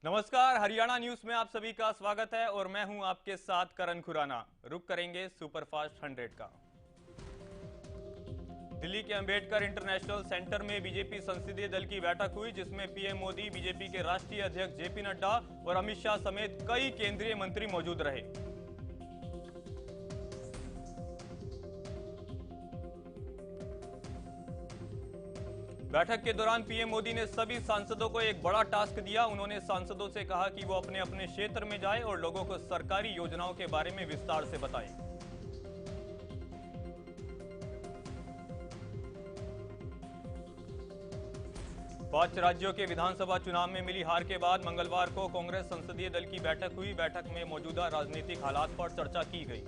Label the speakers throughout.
Speaker 1: नमस्कार, हरियाणा न्यूज में आप सभी का स्वागत है और मैं हूं आपके साथ करण खुराना। रुक करेंगे सुपरफास्ट 100 का। दिल्ली के अंबेडकर इंटरनेशनल सेंटर में बीजेपी संसदीय दल की बैठक हुई, जिसमें पीएम मोदी, बीजेपी के राष्ट्रीय अध्यक्ष जेपी नड्डा और अमित शाह समेत कई केंद्रीय मंत्री मौजूद रहे। बैठक के दौरान पीएम मोदी ने सभी सांसदों को एक बड़ा टास्क दिया। उन्होंने सांसदों से कहा कि वो अपने अपने क्षेत्र में जाएं और लोगों को सरकारी योजनाओं के बारे में विस्तार से बताएं। 5 राज्यों के विधानसभा चुनाव में मिली हार के बाद मंगलवार को कांग्रेस संसदीय दल की बैठक हुई। बैठक में मौजूदा राजनीतिक हालात पर चर्चा की गई।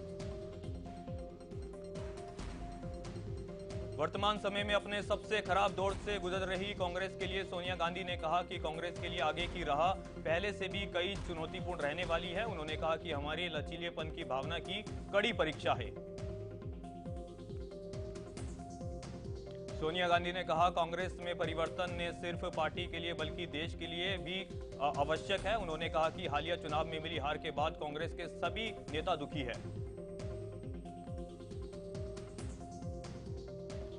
Speaker 1: वर्तमान समय में अपने सबसे खराब दौर से गुजर रही कांग्रेस के लिए सोनिया गांधी ने कहा कि कांग्रेस के लिए आगे की राह पहले से भी कई चुनौतीपूर्ण रहने वाली है। उन्होंने कहा कि हमारे लचीलेपन की भावना की कड़ी परीक्षा है। सोनिया गांधी ने कहा, कांग्रेस में परिवर्तन न सिर्फ पार्टी के लिए बल्कि देश के लिए भी आवश्यक है। उन्होंने कहा कि हालिया चुनाव में मिली हार के बाद कांग्रेस के सभी नेता दुखी है।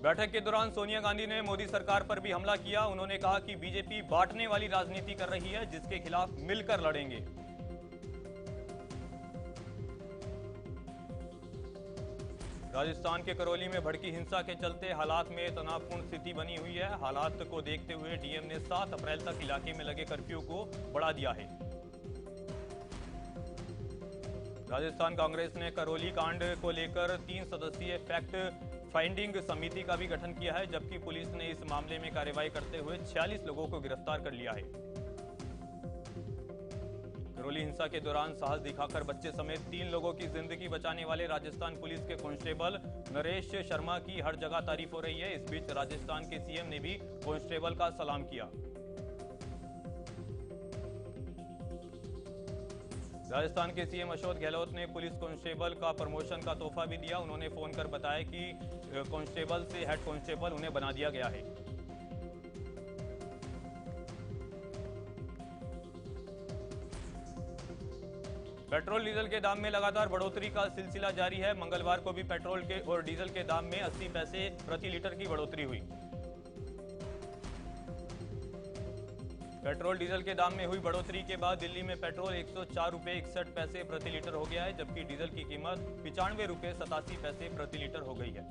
Speaker 1: बैठक के दौरान सोनिया गांधी ने मोदी सरकार पर भी हमला किया। उन्होंने कहा कि बीजेपी बांटने वाली राजनीति कर रही है, जिसके खिलाफ मिलकर लड़ेंगे। राजस्थान के करौली में भड़की हिंसा के चलते हालात में तनावपूर्ण स्थिति बनी हुई है। हालात को देखते हुए डीएम ने 7 अप्रैल तक इलाके में लगे कर्फ्यू को बढ़ा दिया है। राजस्थान कांग्रेस ने करौली कांड को लेकर 3 सदस्यीय फैक्ट फाइंडिंग समिति का भी गठन किया है, जबकि पुलिस ने इस मामले में कार्रवाई करते हुए 46 लोगों को गिरफ्तार कर लिया है। करौली हिंसा के दौरान साहस दिखाकर बच्चे समेत 3 लोगों की जिंदगी बचाने वाले राजस्थान पुलिस के कांस्टेबल नरेश शर्मा की हर जगह तारीफ हो रही है। इस बीच राजस्थान के सीएम ने भी कांस्टेबल का सलाम किया। राजस्थान के सीएम अशोक गहलोत ने पुलिस कांस्टेबल का प्रमोशन का तोहफा भी दिया। उन्होंने फोन कर बताया कि कांस्टेबल से हेड कांस्टेबल उन्हें बना दिया गया है। पेट्रोल डीजल के दाम में लगातार बढ़ोतरी का सिलसिला जारी है। मंगलवार को भी पेट्रोल के और डीजल के दाम में 80 पैसे प्रति लीटर की बढ़ोतरी हुई। पेट्रोल डीजल के दाम में हुई बढ़ोतरी के बाद दिल्ली में पेट्रोल 104 रुपये 61 पैसे प्रति लीटर हो गया है, जबकि डीजल की कीमत 95 रुपये 87 पैसे प्रति लीटर हो गई है।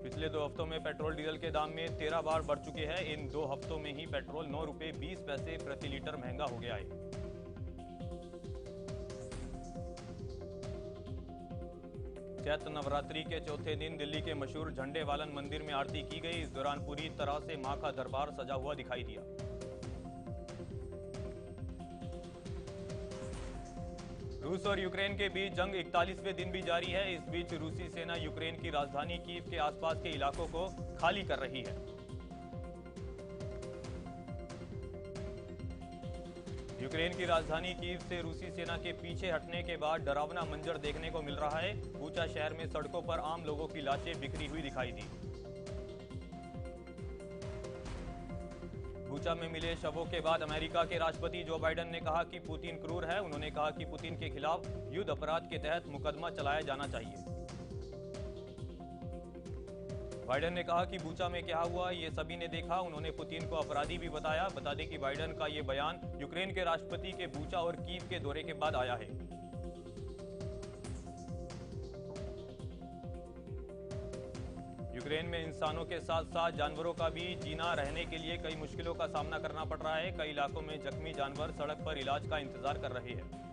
Speaker 1: पिछले 2 हफ्तों में पेट्रोल डीजल के दाम में 13 बार बढ़ चुके हैं। इन 2 हफ्तों में ही पेट्रोल 9 रुपये 20 पैसे प्रति लीटर महंगा हो गया है। चैत्र नवरात्रि के चौथे दिन दिल्ली के मशहूर झंडे वालन मंदिर में आरती की गई। इस दौरान पूरी तरह से मां का दरबार सजा हुआ दिखाई दिया। रूस और यूक्रेन के बीच जंग 41वें दिन भी जारी है। इस बीच रूसी सेना यूक्रेन की राजधानी कीव के आसपास के इलाकों को खाली कर रही है। यूक्रेन की राजधानी कीव से रूसी सेना के पीछे हटने के बाद डरावना मंजर देखने को मिल रहा है। बूचा शहर में सड़कों पर आम लोगों की लाशें बिखरी हुई दिखाई दी। बूचा में मिले शवों के बाद अमेरिका के राष्ट्रपति जो बाइडेन ने कहा कि पुतिन क्रूर है। उन्होंने कहा कि पुतिन के खिलाफ युद्ध अपराध के तहत मुकदमा चलाया जाना चाहिए। बाइडेन ने कहा कि बूचा में क्या हुआ ये सभी ने देखा। उन्होंने पुतिन को अपराधी भी बताया। बता दें कि बाइडेन का ये बयान यूक्रेन के राष्ट्रपति के बूचा और कीव के दौरे के बाद आया है। यूक्रेन में इंसानों के साथ साथ जानवरों का भी जीना रहने के लिए कई मुश्किलों का सामना करना पड़ रहा है। कई इलाकों में जख्मी जानवर सड़क पर इलाज का इंतजार कर रहे हैं।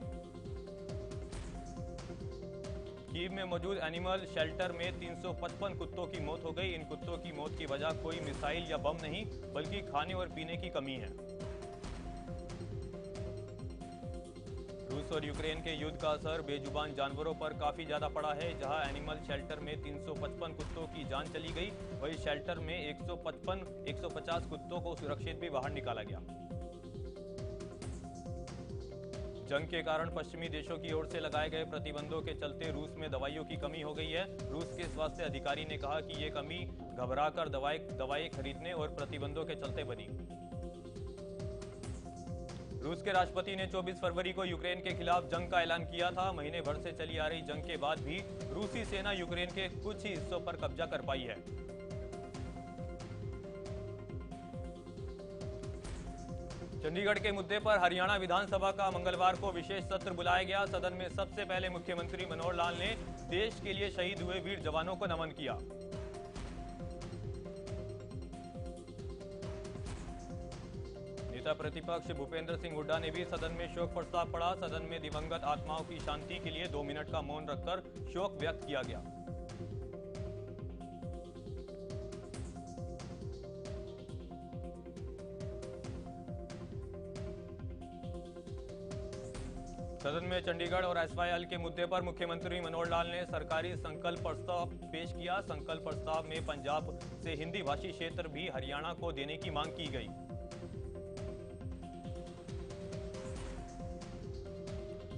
Speaker 1: कीव में मौजूद एनिमल शेल्टर में 355 कुत्तों की मौत हो गई। इन कुत्तों की मौत की वजह कोई मिसाइल या बम नहीं, बल्कि खाने और पीने की कमी है। रूस और यूक्रेन के युद्ध का असर बेजुबान जानवरों पर काफी ज्यादा पड़ा है। जहां एनिमल शेल्टर में 355 कुत्तों की जान चली गई, वहीं शेल्टर में 150 कुत्तों को सुरक्षित भी बाहर निकाला गया। जंग के कारण पश्चिमी देशों की ओर से लगाए गए प्रतिबंधों के चलते रूस में दवाइयों की कमी हो गई है। रूस के स्वास्थ्य अधिकारी ने कहा कि ये कमी घबराकर दवाएं खरीदने और प्रतिबंधों के चलते बनी। रूस के राष्ट्रपति ने 24 फरवरी को यूक्रेन के खिलाफ जंग का ऐलान किया था। महीने भर से चली आ रही जंग के बाद भी रूसी सेना यूक्रेन के कुछ ही हिस्सों पर कब्जा कर पाई है। चंडीगढ़ के मुद्दे पर हरियाणा विधानसभा का मंगलवार को विशेष सत्र बुलाया गया। सदन में सबसे पहले मुख्यमंत्री मनोहर लाल ने देश के लिए शहीद हुए वीर जवानों को नमन किया। नेता प्रतिपक्ष भूपेंद्र सिंह हुड्डा ने भी सदन में शोक प्रस्ताव पढ़ा। सदन में दिवंगत आत्माओं की शांति के लिए 2 मिनट का मौन रखकर शोक व्यक्त किया गया। सदन में चंडीगढ़ और एसवाईएल के मुद्दे पर मुख्यमंत्री मनोहर लाल ने सरकारी संकल्प प्रस्ताव पेश किया। संकल्प प्रस्ताव में पंजाब से हिंदी भाषी क्षेत्र भी हरियाणा को देने की मांग की गई।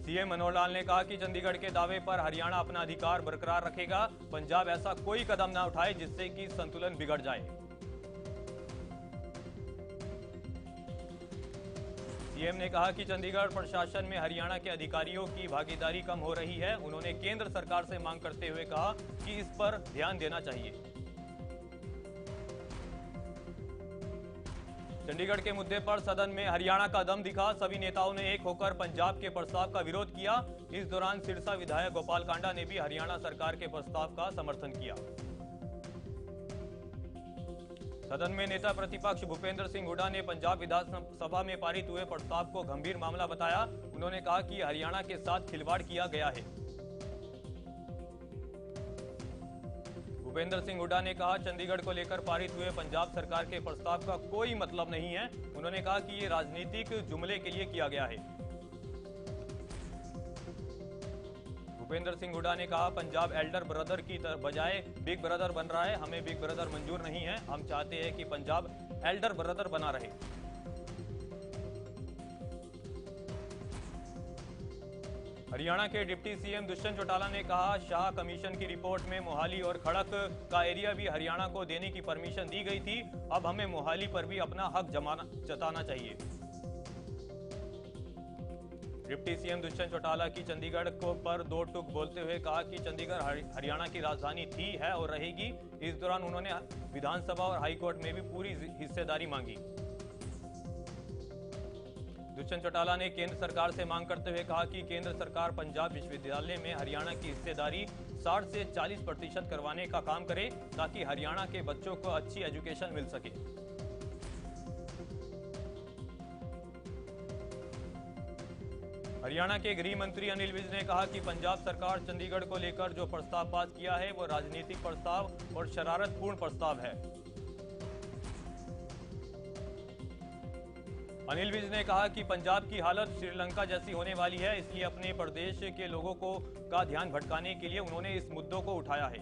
Speaker 1: सीएम मनोहर लाल ने कहा कि चंडीगढ़ के दावे पर हरियाणा अपना अधिकार बरकरार रखेगा। पंजाब ऐसा कोई कदम न उठाए जिससे कि संतुलन बिगड़ जाए। सीएम ने कहा कि चंडीगढ़ प्रशासन में हरियाणा के अधिकारियों की भागीदारी कम हो रही है। उन्होंने केंद्र सरकार से मांग करते हुए कहा कि इस पर ध्यान देना चाहिए। चंडीगढ़ के मुद्दे पर सदन में हरियाणा का दम दिखा। सभी नेताओं ने एक होकर पंजाब के प्रस्ताव का विरोध किया। इस दौरान सिरसा विधायक गोपाल कांडा ने भी हरियाणा सरकार के प्रस्ताव का समर्थन किया। सदन में नेता प्रतिपक्ष भूपेंद्र सिंह हुड्डा ने पंजाब विधानसभा में पारित हुए प्रस्ताव को गंभीर मामला बताया। उन्होंने कहा कि हरियाणा के साथ खिलवाड़ किया गया है। भूपेंद्र सिंह हुड्डा ने कहा चंडीगढ़ को लेकर पारित हुए पंजाब सरकार के प्रस्ताव का कोई मतलब नहीं है। उन्होंने कहा कि ये राजनीतिक जुमले के लिए किया गया है। भूपेंद्र सिंह हुड्डा ने कहा पंजाब एल्डर ब्रदर की बजाय बिग ब्रदर बन रहा है। हमें बिग ब्रदर मंजूर नहीं है। हम चाहते हैं कि पंजाब एल्डर ब्रदर बना रहे। हरियाणा के डिप्टी सीएम दुष्यंत चौटाला ने कहा शाह कमीशन की रिपोर्ट में मोहाली और खड़क का एरिया भी हरियाणा को देने की परमिशन दी गई थी। अब हमें मोहाली पर भी अपना हक जताना चाहिए। डिप्टी सीएम दुष्यंत चौटाला की चंडीगढ़ को पर 2 टूक बोलते हुए कहा कि चंडीगढ़ हरियाणा की राजधानी थी, है और रहेगी। इस दौरान उन्होंने विधानसभा और हाईकोर्ट में भी पूरी हिस्सेदारी मांगी। दुष्यंत चौटाला ने केंद्र सरकार से मांग करते हुए कहा कि केंद्र सरकार पंजाब विश्वविद्यालय में हरियाणा की हिस्सेदारी 60 से 40% करवाने का काम करे ताकि हरियाणा के बच्चों को अच्छी एजुकेशन मिल सके। हरियाणा के गृह मंत्री अनिल विज ने कहा कि पंजाब सरकार चंडीगढ़ को लेकर जो प्रस्ताव पास किया है वो राजनीतिक प्रस्ताव और शरारतपूर्ण प्रस्ताव है। अनिल विज ने कहा कि पंजाब की हालत श्रीलंका जैसी होने वाली है, इसलिए अपने प्रदेश के लोगों का ध्यान भटकाने के लिए उन्होंने इस मुद्दों को उठाया है।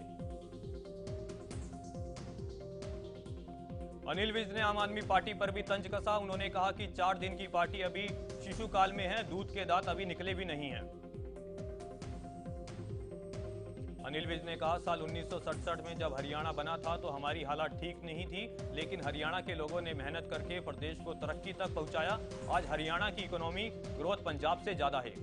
Speaker 1: अनिल विज ने आम आदमी पार्टी पर भी तंज कसा। उन्होंने कहा कि 4 दिन की पार्टी अभी शिशु काल में है, दूध के दांत अभी निकले भी नहीं हैं। अनिल विज ने कहा साल 1967 में जब हरियाणा बना था तो हमारी हालत ठीक नहीं थी, लेकिन हरियाणा के लोगों ने मेहनत करके प्रदेश को तरक्की तक पहुंचाया। आज हरियाणा की इकोनॉमी ग्रोथ पंजाब से ज्यादा है।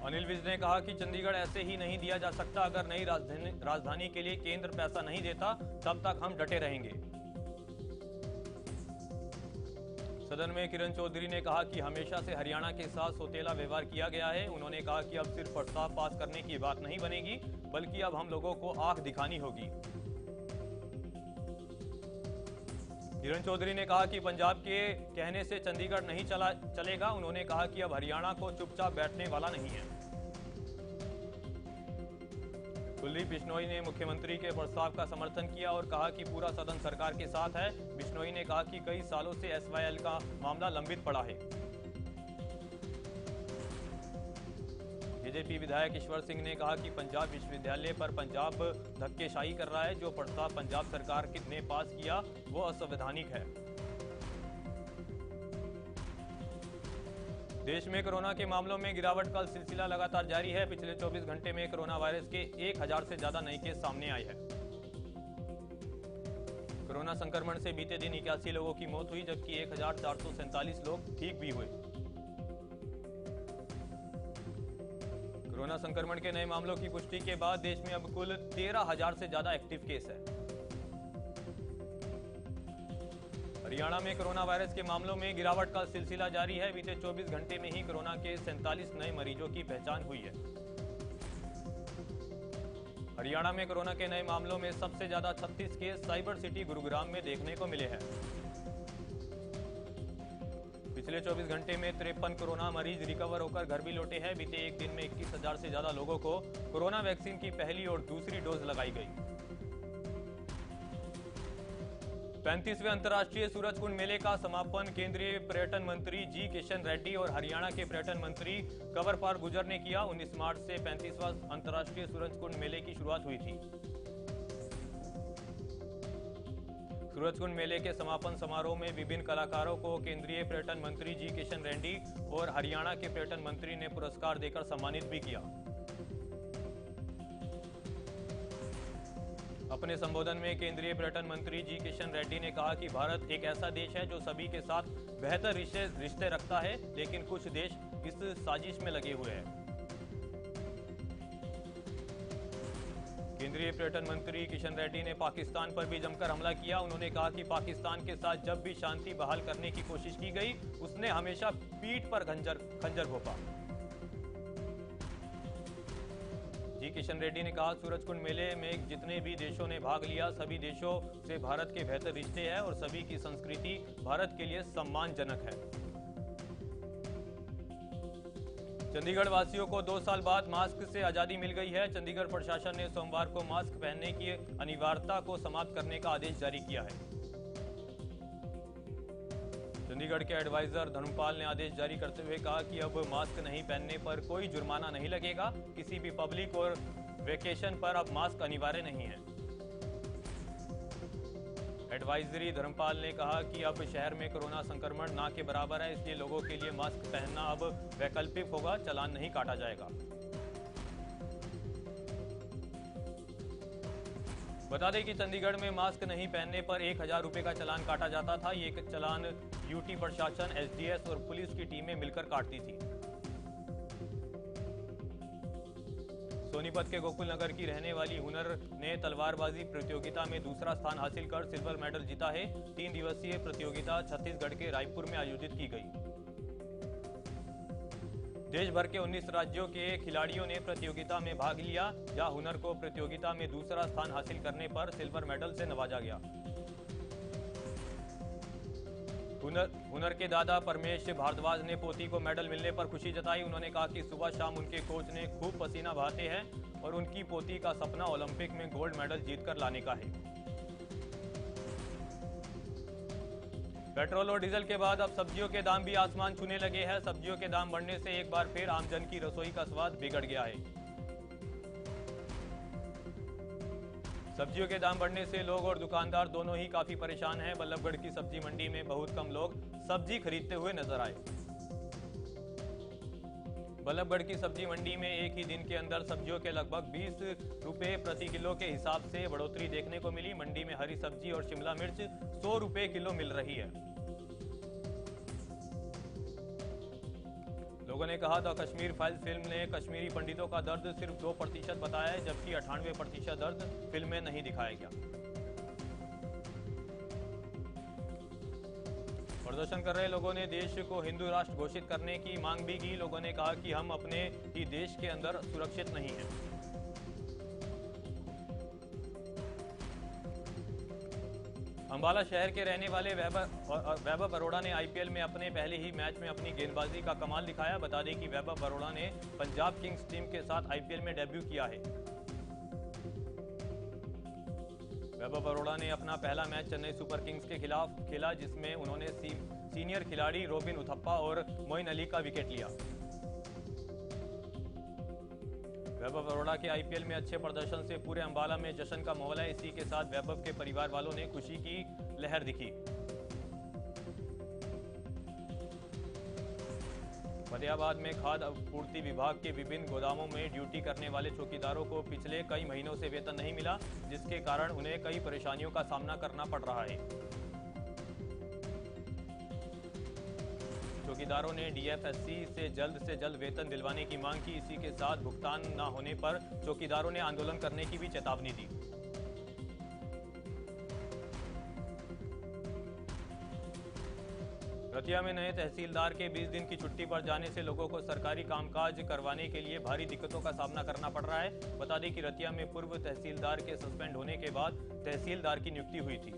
Speaker 1: अनिल विज ने कहा कि चंडीगढ़ ऐसे ही नहीं दिया जा सकता। अगर नई राजधानी के लिए केंद्र पैसा नहीं देता तब तक हम डटे रहेंगे। सदन में किरण चौधरी ने कहा कि हमेशा से हरियाणा के साथ सौतेला व्यवहार किया गया है। उन्होंने कहा कि अब सिर्फ प्रस्ताव पास करने की बात नहीं बनेगी, बल्कि अब हम लोगों को आंख दिखानी होगी। किरण चौधरी ने कहा कि पंजाब के कहने से चंडीगढ़ नहीं चलेगा। उन्होंने कहा कि अब हरियाणा को चुपचाप बैठने वाला नहीं है। कुलदीप बिश्नोई ने मुख्यमंत्री के प्रस्ताव का समर्थन किया और कहा कि पूरा सदन सरकार के साथ है। बिश्नोई ने कहा कि कई सालों से एसवाईएल का मामला लंबित पड़ा है। बीजेपी विधायक ईश्वर सिंह ने कहा कि पंजाब विश्वविद्यालय पर पंजाब धक्केशाही कर रहा है। जो प्रस्ताव पंजाब सरकार ने पास किया वो असंवैधानिक है। देश में कोरोना के मामलों में गिरावट का सिलसिला लगातार जारी है। पिछले 24 घंटे में कोरोना वायरस के 1000 से ज्यादा नए केस सामने आए हैं। कोरोना संक्रमण से बीते दिन 81 लोगों की मौत हुई, जबकि 1447 लोग ठीक भी हुए। कोरोना संक्रमण के नए मामलों की पुष्टि के बाद देश में अब कुल 13,000 से ज्यादा एक्टिव केस है। हरियाणा में कोरोना वायरस के मामलों में गिरावट का सिलसिला जारी है। बीते 24 घंटे में ही कोरोना के 47 नए मरीजों की पहचान हुई है। हरियाणा में कोरोना के नए मामलों में सबसे ज्यादा 36 केस साइबर सिटी गुरुग्राम में देखने को मिले हैं। पिछले 24 घंटे में 53 कोरोना मरीज रिकवर होकर घर भी लौटे हैं। बीते एक दिन में 21,000 से ज्यादा लोगों को कोरोना वैक्सीन की पहली और दूसरी डोज लगाई गई। 35वें अंतर्राष्ट्रीय सूरजकुंड मेले का समापन केंद्रीय पर्यटन मंत्री जी किशन रेड्डी और हरियाणा के पर्यटन मंत्री कंवरपाल गुर्जर ने किया। 19 मार्च से 35वां अंतर्राष्ट्रीय सूरजकुंड मेले की शुरुआत हुई थी। सूरजकुंड मेले के समापन समारोह में विभिन्न कलाकारों को केंद्रीय पर्यटन मंत्री जी किशन रेड्डी और हरियाणा के पर्यटन मंत्री ने पुरस्कार देकर सम्मानित भी किया। अपने संबोधन में केंद्रीय पर्यटन मंत्री जी किशन रेड्डी ने कहा कि भारत एक ऐसा देश है जो सभी के साथ बेहतर रिश्ते रखता है, लेकिन कुछ देश इस साजिश में लगे हुए हैं। केंद्रीय पर्यटन मंत्री किशन रेड्डी ने पाकिस्तान पर भी जमकर हमला किया। उन्होंने कहा कि पाकिस्तान के साथ जब भी शांति बहाल करने की कोशिश की गई, उसने हमेशा पीठ पर खंजर घोंपा। जी किशन रेड्डी ने कहा, सूरजकुंड मेले में जितने भी देशों ने भाग लिया, सभी देशों से भारत के बेहतर रिश्ते हैं और सभी की संस्कृति भारत के लिए सम्मानजनक है। चंडीगढ़ वासियों को 2 साल बाद मास्क से आजादी मिल गई है। चंडीगढ़ प्रशासन ने सोमवार को मास्क पहनने की अनिवार्यता को समाप्त करने का आदेश जारी किया है। चंडीगढ़ के एडवाइजर धर्मपाल ने आदेश जारी करते हुए कहा कि अब मास्क नहीं पहनने पर कोई जुर्माना नहीं लगेगा। किसी भी पब्लिक और वेकेशन पर अब मास्क अनिवार्य नहीं है। एडवाइजरी धर्मपाल ने कहा कि अब शहर में कोरोना संक्रमण ना के बराबर है, इसलिए लोगों के लिए मास्क पहनना अब वैकल्पिक होगा, चालान नहीं काटा जाएगा। बता दें कि चंडीगढ़ में मास्क नहीं पहनने पर 1,000 रुपये का चालान काटा जाता था। ये चालान यूटी प्रशासन, एसडीएस और पुलिस की टीमें मिलकर काटती थी। सोनीपत के गोकुल नगर की रहने वाली हुनर ने तलवारबाजी प्रतियोगिता में दूसरा स्थान हासिल कर सिल्वर मेडल जीता है। 3 दिवसीय प्रतियोगिता छत्तीसगढ़ के रायपुर में आयोजित की गई। देश भर के 19 राज्यों के खिलाड़ियों ने प्रतियोगिता में भाग लिया, जहां हुनर को प्रतियोगिता में दूसरा स्थान हासिल करने पर सिल्वर मेडल से नवाजा गया। हुनर के दादा परमेश भारद्वाज ने पोती को मेडल मिलने पर खुशी जताई। उन्होंने कहा कि सुबह शाम उनके कोच ने खूब पसीना बहाते हैं और उनकी पोती का सपना ओलंपिक में गोल्ड मेडल जीतकर लाने का है। पेट्रोल और डीजल के बाद अब सब्जियों के दाम भी आसमान छूने लगे हैं। सब्जियों के दाम बढ़ने से एक बार फिर आमजन की रसोई का स्वाद बिगड़ गया है। सब्जियों के दाम बढ़ने से लोग और दुकानदार दोनों ही काफी परेशान हैं। बल्लभगढ़ की सब्जी मंडी में बहुत कम लोग सब्जी खरीदते हुए नजर आए। बल्लभगढ़ की सब्जी मंडी में एक ही दिन के अंदर सब्जियों के लगभग 20 रुपए प्रति किलो के हिसाब से बढ़ोतरी देखने को मिली। मंडी में हरी सब्जी और शिमला मिर्च 100 रुपए किलो मिल रही है। लोगों ने कहा था कश्मीर फाइल्स फिल्म ने कश्मीरी पंडितों का दर्द सिर्फ 2% बताया है, जबकि 98% दर्द फिल्म में नहीं दिखाया गया। प्रदर्शन कर रहे लोगों ने देश को हिंदू राष्ट्र घोषित करने की मांग भी की। लोगों ने कहा कि हम अपने ही देश के अंदर सुरक्षित नहीं हैं। अंबाला शहर के रहने वाले वैभव बरोड़ा ने आईपीएल में अपने पहले ही मैच में अपनी गेंदबाजी का कमाल दिखाया। बता दें कि वैभव बरोड़ा ने पंजाब किंग्स टीम के साथ आईपीएल में डेब्यू किया है। वैभव बरोड़ा ने अपना पहला मैच चेन्नई सुपर किंग्स के खिलाफ खेला, जिसमें उन्होंने सीनियर खिलाड़ी रोबिन उथप्पा और मोइन अली का विकेट लिया। वैभव अरोड़ा के आईपीएल में अच्छे प्रदर्शन से पूरे अंबाला में जश्न का माहौल है। इसी के साथ वैभव के परिवार वालों ने खुशी की लहर दिखी। फतेहाबाद में खाद्य आपूर्ति विभाग के विभिन्न गोदामों में ड्यूटी करने वाले चौकीदारों को पिछले कई महीनों से वेतन नहीं मिला, जिसके कारण उन्हें कई परेशानियों का सामना करना पड़ रहा है। चौकीदारों ने डीएफएससी से जल्द वेतन दिलवाने की मांग की। इसी के साथ भुगतान न होने पर चौकीदारों ने आंदोलन करने की भी चेतावनी दी। रतिया में नए तहसीलदार के 20 दिन की छुट्टी पर जाने से लोगों को सरकारी कामकाज करवाने के लिए भारी दिक्कतों का सामना करना पड़ रहा है। बता दें कि रतिया में पूर्व तहसीलदार के सस्पेंड होने के बाद तहसीलदार की नियुक्ति हुई थी।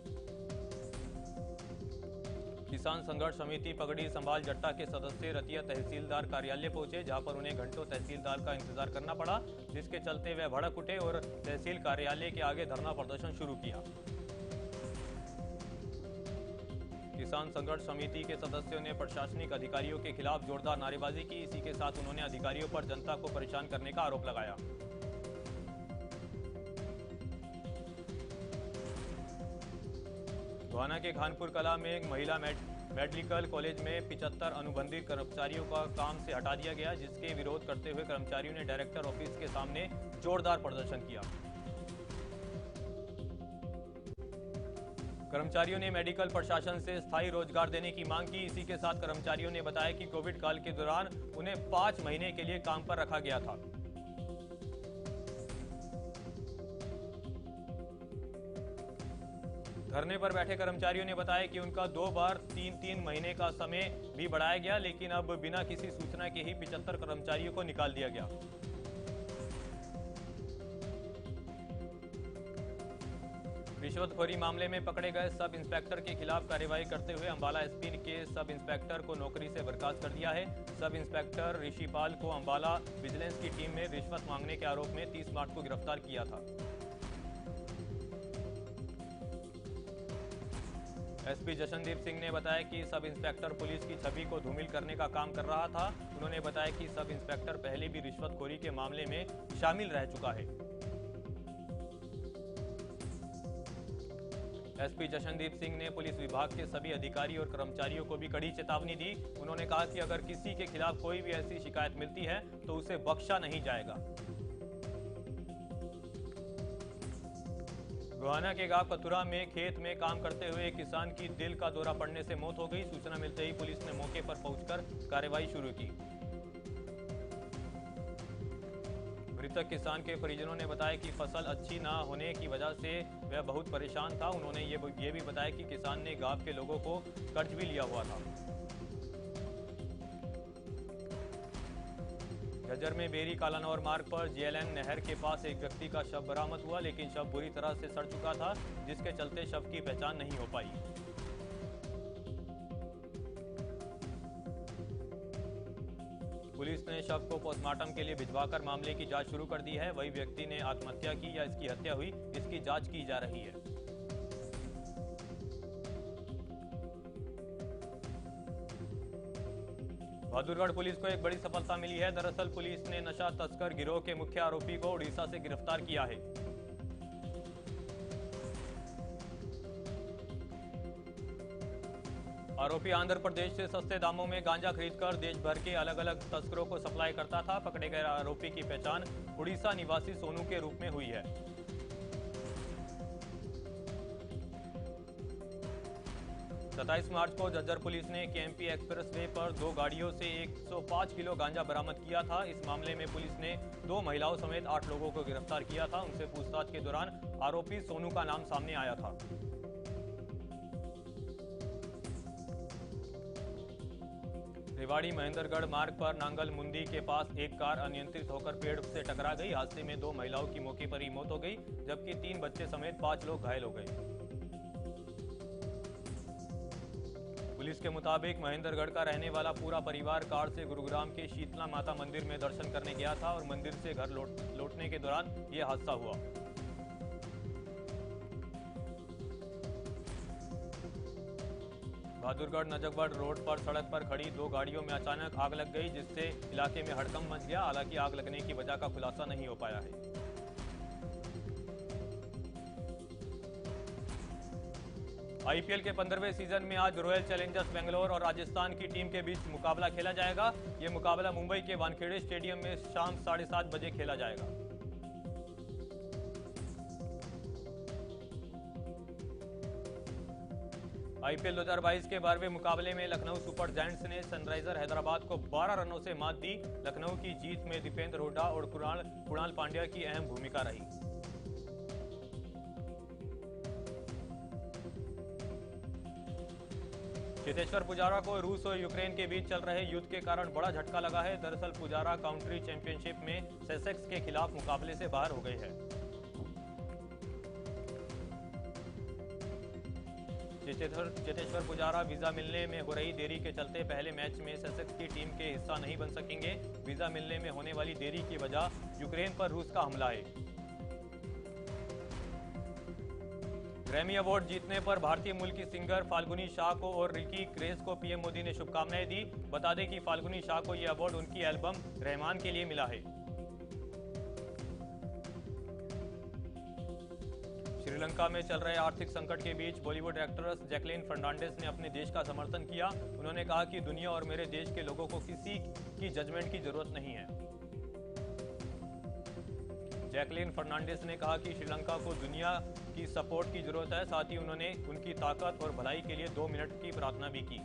Speaker 1: किसान संघर्ष समिति पगड़ी संभाल जट्टा के सदस्य रतिया तहसीलदार कार्यालय पहुंचे, जहां पर उन्हें घंटों तहसीलदार का इंतजार करना पड़ा, जिसके चलते वे भड़क उठे और तहसील कार्यालय के आगे धरना प्रदर्शन शुरू किया। किसान संघर्ष समिति के सदस्यों ने प्रशासनिक अधिकारियों के खिलाफ जोरदार नारेबाजी की। इसी के साथ उन्होंने अधिकारियों पर जनता को परेशान करने का आरोप लगाया। गोहाना के खानपुर कला में एक महिला मेडिकल कॉलेज में 75 अनुबंधित कर्मचारियों का काम से हटा दिया गया, जिसके विरोध करते हुए कर्मचारियों ने डायरेक्टर ऑफिस के सामने जोरदार प्रदर्शन किया। कर्मचारियों ने मेडिकल प्रशासन से स्थायी रोजगार देने की मांग की। इसी के साथ कर्मचारियों ने बताया कि कोविड काल के दौरान उन्हें 5 महीने के लिए काम पर रखा गया था। धरने पर बैठे कर्मचारियों ने बताया कि उनका 2 बार 3 महीने का समय भी बढ़ाया गया, लेकिन अब बिना किसी सूचना के ही 75 कर्मचारियों को निकाल दिया गया। रिश्वतखोरी मामले में पकड़े गए सब इंस्पेक्टर के खिलाफ कार्रवाई करते हुए अंबाला एसपी के सब इंस्पेक्टर को नौकरी से बर्खास्त कर दिया है। सब इंस्पेक्टर ऋषिपाल को अंबाला विजिलेंस की टीम में रिश्वत मांगने के आरोप में 30 मार्च को गिरफ्तार किया था। एसपी जशनदीप सिंह ने बताया कि सब इंस्पेक्टर पुलिस की छवि को धूमिल करने का काम कर रहा था। उन्होंने बताया कि सब इंस्पेक्टर पहले भी रिश्वतखोरी के मामले में शामिल रह चुका है। एसपी जशनदीप सिंह ने पुलिस विभाग के सभी अधिकारी और कर्मचारियों को भी कड़ी चेतावनी दी। उन्होंने कहा कि अगर किसी के खिलाफ कोई भी ऐसी शिकायत मिलती है तो उसे बख्शा नहीं जाएगा। गोहाना के गांव कतुरा में खेत में काम करते हुए एक किसान की दिल का दौरा पड़ने से मौत हो गई। सूचना मिलते ही पुलिस ने मौके पर पहुंचकर कार्रवाई शुरू की। मृतक किसान के परिजनों ने बताया कि फसल अच्छी न होने की वजह से वह बहुत परेशान था। उन्होंने ये भी बताया कि किसान ने गांव के लोगों को कर्ज भी लिया हुआ था। झज्जर में बेरी कालानौर मार्ग पर जेएलएन नहर के पास एक व्यक्ति का शव बरामद हुआ, लेकिन शव बुरी तरह से सड़ चुका था, जिसके चलते शव की पहचान नहीं हो पाई। पुलिस ने शव को पोस्टमार्टम के लिए भिजवाकर मामले की जांच शुरू कर दी है। वही व्यक्ति ने आत्महत्या की या इसकी हत्या हुई, इसकी जांच की जा रही है। बहादुरगढ़ पुलिस को एक बड़ी सफलता मिली है। दरअसल पुलिस ने नशा तस्कर गिरोह के मुख्य आरोपी को उड़ीसा से गिरफ्तार किया है। आरोपी आंध्र प्रदेश से सस्ते दामों में गांजा खरीदकर देश भर के अलग अलग तस्करों को सप्लाई करता था। पकड़े गए आरोपी की पहचान उड़ीसा निवासी सोनू के रूप में हुई है। सत्ताईस मार्च को झज्जर पुलिस ने केएमपी एक्सप्रेसवे पर 2 गाड़ियों से 105 किलो गांजा बरामद किया था। इस मामले में पुलिस ने 2 महिलाओं समेत 8 लोगों को गिरफ्तार किया था। उनसे पूछताछ के दौरान आरोपी सोनू का नाम सामने आया था। रेवाड़ी महेंद्रगढ़ मार्ग पर नांगल मुंदी के पास एक कार अनियंत्रित होकर पेड़ से टकरा गई। हादसे में 2 महिलाओं की मौके पर ही मौत हो गई, जबकि 3 बच्चे समेत 5 लोग घायल हो गए। पुलिस के मुताबिक महेंद्रगढ़ का रहने वाला पूरा परिवार कार से गुरुग्राम के शीतला माता मंदिर में दर्शन करने गया था और मंदिर से घर लौटने के दौरान यह हादसा हुआ। बहादुरगढ़ नजफगढ़ रोड पर सड़क पर खड़ी दो गाड़ियों में अचानक आग लग गई, जिससे इलाके में हड़कंप मच गया। हालांकि आग लगने की वजह का खुलासा नहीं हो पाया है। आईपीएल के 15वें सीजन में आज रॉयल चैलेंजर्स बेंगलोर और राजस्थान की टीम के बीच मुकाबला खेला जाएगा। यह मुकाबला मुंबई के वानखेड़े स्टेडियम में शाम 7:30 बजे खेला जाएगा। आईपीएल 2022 के 12वें मुकाबले में लखनऊ सुपर जायंट्स ने सनराइजर हैदराबाद को 12 रनों से मात दी। लखनऊ की जीत में दीपेंद्र हुड्डा और कुणाल पांड्या की अहम भूमिका रही। चेतेश्वर पुजारा को रूस और यूक्रेन के बीच चल रहे युद्ध के कारण बड़ा झटका लगा है। दरअसल पुजारा काउंट्री चैंपियनशिप में सेसेक्स के खिलाफ मुकाबले से बाहर हो गए हैं। चेतेश्वर पुजारा वीजा मिलने में हो रही देरी के चलते पहले मैच में सेसेक्स की टीम के हिस्सा नहीं बन सकेंगे। वीजा मिलने में होने वाली देरी की वजह यूक्रेन पर रूस का हमला है। ग्रैमी अवार्ड जीतने पर भारतीय मूल की सिंगर फाल्गुनी शाह को और रिकी ग्रेस को पीएम मोदी ने शुभकामनाएं दी। बता दें कि फाल्गुनी शाह को यह अवार्ड उनकी एल्बम रहमान के लिए मिला है। श्रीलंका में चल रहे आर्थिक संकट के बीच बॉलीवुड एक्ट्रेस जैकलीन फर्नांडिस ने अपने देश का समर्थन किया। उन्होंने कहा कि दुनिया और मेरे देश के लोगों को किसी की जजमेंट की जरूरत नहीं है। जैकलीन फर्नांडिस ने कहा कि श्रीलंका को दुनिया की सपोर्ट की जरूरत है। साथ ही उन्होंने उनकी ताकत और भलाई के लिए 2 मिनट की प्रार्थना भी की।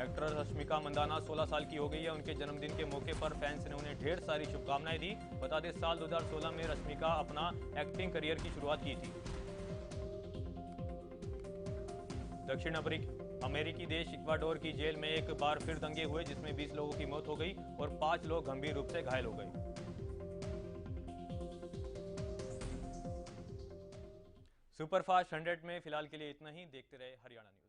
Speaker 1: एक्ट्रेस रश्मिका मंदाना 16 साल की हो गई है। उनके जन्मदिन के मौके पर फैंस ने उन्हें ढेर सारी शुभकामनाएं दी। बता दें साल 2016 में रश्मिका अपना एक्टिंग करियर की शुरुआत की थी। दक्षिण अमेरिकी देश इक्वाडोर की जेल में एक बार फिर दंगे हुए, जिसमें 20 लोगों की मौत हो गई और 5 लोग गंभीर रूप से घायल हो गए। सुपरफास्ट 100 में फिलहाल के लिए इतना ही। देखते रहे हरियाणा न्यूज।